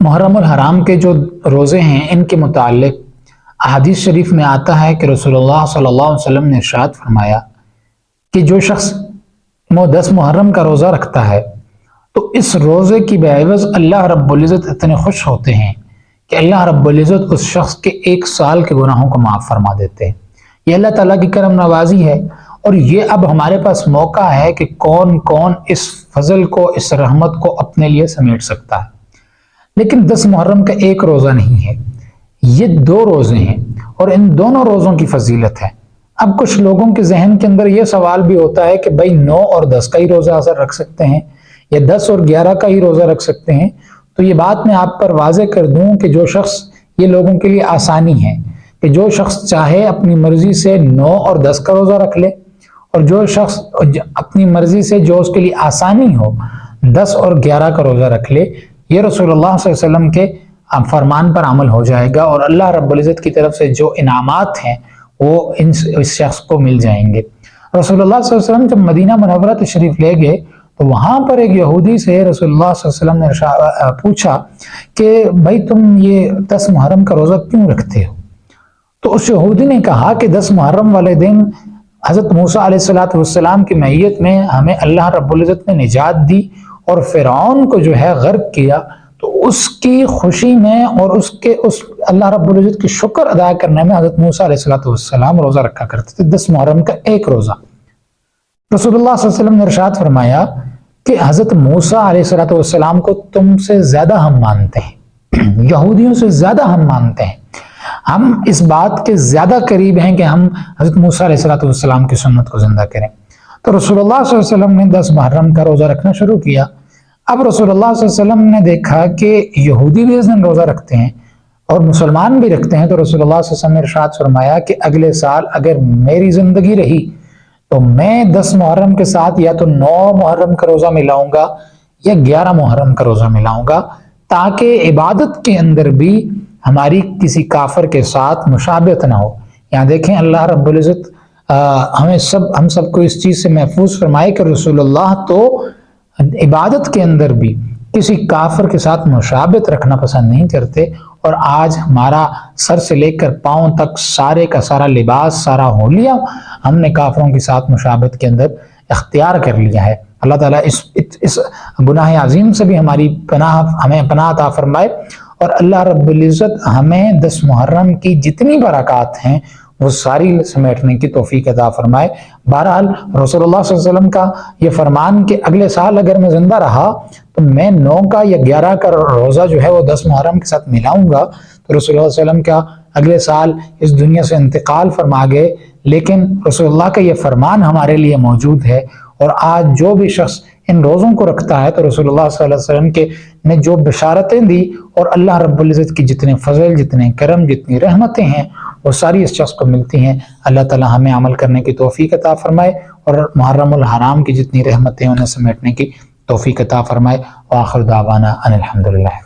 محرم الحرام کے جو روزے ہیں ان کے متعلق احادیث شریف میں آتا ہے کہ رسول اللہ صلی اللہ علیہ وسلم نے ارشاد فرمایا کہ جو شخص 10 محرم کا روزہ رکھتا ہے تو اس روزے کی بعوض اللہ رب العزت اتنے خوش ہوتے ہیں کہ اللہ رب العزت اس شخص کے 1 سال کے گناہوں کو معاف فرما دیتے ہیں۔ یہ اللہ تعالیٰ کی کرم نوازی ہے، اور یہ اب ہمارے پاس موقع ہے کہ کون کون اس فضل کو، اس رحمت کو اپنے لیے سمیٹ سکتا ہے۔ لیکن 10 محرم کا ایک روزہ نہیں ہے، یہ 2 روزے ہیں، اور ان دونوں روزوں کی فضیلت ہے۔ اب کچھ لوگوں کے ذہن کے اندر یہ سوال بھی ہوتا ہے کہ بھائی 9 اور 10 کا ہی روزہ اثر رکھ سکتے ہیں یا 10 اور 11 کا ہی روزہ رکھ سکتے ہیں؟ تو یہ بات میں آپ پر واضح کر دوں کہ جو شخص، یہ لوگوں کے لیے آسانی ہے کہ جو شخص چاہے اپنی مرضی سے 9 اور 10 کا روزہ رکھ لے، اور جو شخص اپنی مرضی سے جو اس کے لیے آسانی ہو 10 اور 11 کا روزہ رکھ لے۔ یہ رسول اللہ صلی اللہ علیہ وسلم کے فرمان پر عمل ہو جائے گا، اور اللہ رب العزت کی طرف سے جو انعامات ہیں وہ اس شخص کو مل جائیں گے۔ رسول اللہ صلی اللہ علیہ وسلم جب مدینہ منورہ تشریف لے گئے تو وہاں پر ایک یہودی سے رسول اللہ صلی اللہ علیہ وسلم نے پوچھا کہ بھائی تم یہ 10 محرم کا روزہ کیوں رکھتے ہو؟ تو اس یہودی نے کہا کہ 10 محرم والے دن حضرت موسیٰ علیہ السلام کی معیت میں ہمیں اللہ رب العزت نے نجات دی، اور فرعون کو جو ہے غرق کیا، تو اس کی خوشی میں اور اس اللہ رب العزت کی شکر ادا کرنے میں حضرت موسیٰ علیہ السلام روزہ رکھا کرتے تھے، 10 محرم کا ایک روزہ۔ رسول اللہ صلی اللہ علیہ وسلم نے ارشاد فرمایا کہ حضرت موسیٰ علیہ السلام کو تم سے زیادہ ہم مانتے ہیں، یہودیوں سے زیادہ ہم مانتے ہیں، ہم اس بات کے زیادہ قریب ہیں کہ ہم حضرت موسیٰ علیہ السلام کی سنت کو زندہ کریں۔ تو رسول اللہ صلی اللہ علیہ وسلم نے 10 محرم کا روزہ رکھنا شروع کیا۔ اب رسول اللہ صلی اللہ علیہ وسلم نے دیکھا کہ یہودی بھی اس دن روزہ رکھتے ہیں اور مسلمان بھی رکھتے ہیں، تو رسول اللہ صلی اللہ علیہ وسلم نے ارشاد فرمایا کہ اگلے سال اگر میری زندگی رہی تو میں 10 محرم کے ساتھ یا تو 9 محرم کا روزہ ملاؤں گا یا 11 محرم کا روزہ ملاؤں گا، تاکہ عبادت کے اندر بھی ہماری کسی کافر کے ساتھ مشابہت نہ ہو۔ یہاں دیکھیں اللہ رب العزت ہم سب کو اس چیز سے محفوظ فرمائے کہ رسول اللہ تو عبادت کے اندر بھی کسی کافر کے ساتھ مشابہت رکھنا پسند نہیں کرتے، اور آج ہمارا سر سے لے کر پاؤں تک سارے کا سارا لباس، سارا حلیہ ہم نے کافروں کے ساتھ مشابہت کے اندر اختیار کر لیا ہے۔ اللہ تعالیٰ اس گناہ عظیم سے بھی ہمیں پناہ عطا فرمائے، اور اللہ رب العزت ہمیں 10 محرم کی جتنی برکات ہیں وہ ساری سمیٹنے کی توفیق عطا فرمائے۔ بہرحال رسول اللہ صلی اللہ علیہ وسلم کا یہ فرمان کہ اگلے سال اگر میں زندہ رہا تو میں 9 کا یا 11 کا روزہ جو ہے وہ 10 محرم کے ساتھ ملاؤں گا، تو رسول اللہ صلی اللہ علیہ وسلم کا اگلے سال اس دنیا سے انتقال فرما گئے، لیکن رسول اللہ کا یہ فرمان ہمارے لیے موجود ہے، اور آج جو بھی شخص ان روزوں کو رکھتا ہے تو رسول اللہ صلی اللہ علیہ وسلم نے جو بشارتیں دی اور اللہ رب العزت کی جتنے فضل، جتنے کرم، جتنی رحمتیں ہیں وہ ساری اس شخص کو ملتی ہیں۔ اللہ تعالی ہمیں عمل کرنے کی توفیق عطا فرمائے، اور محرم الحرام کی جتنی رحمتیں انہیں سمیٹنے کی توفیق عطا فرمائے۔ وآخر دعوانا ان الحمدللہ۔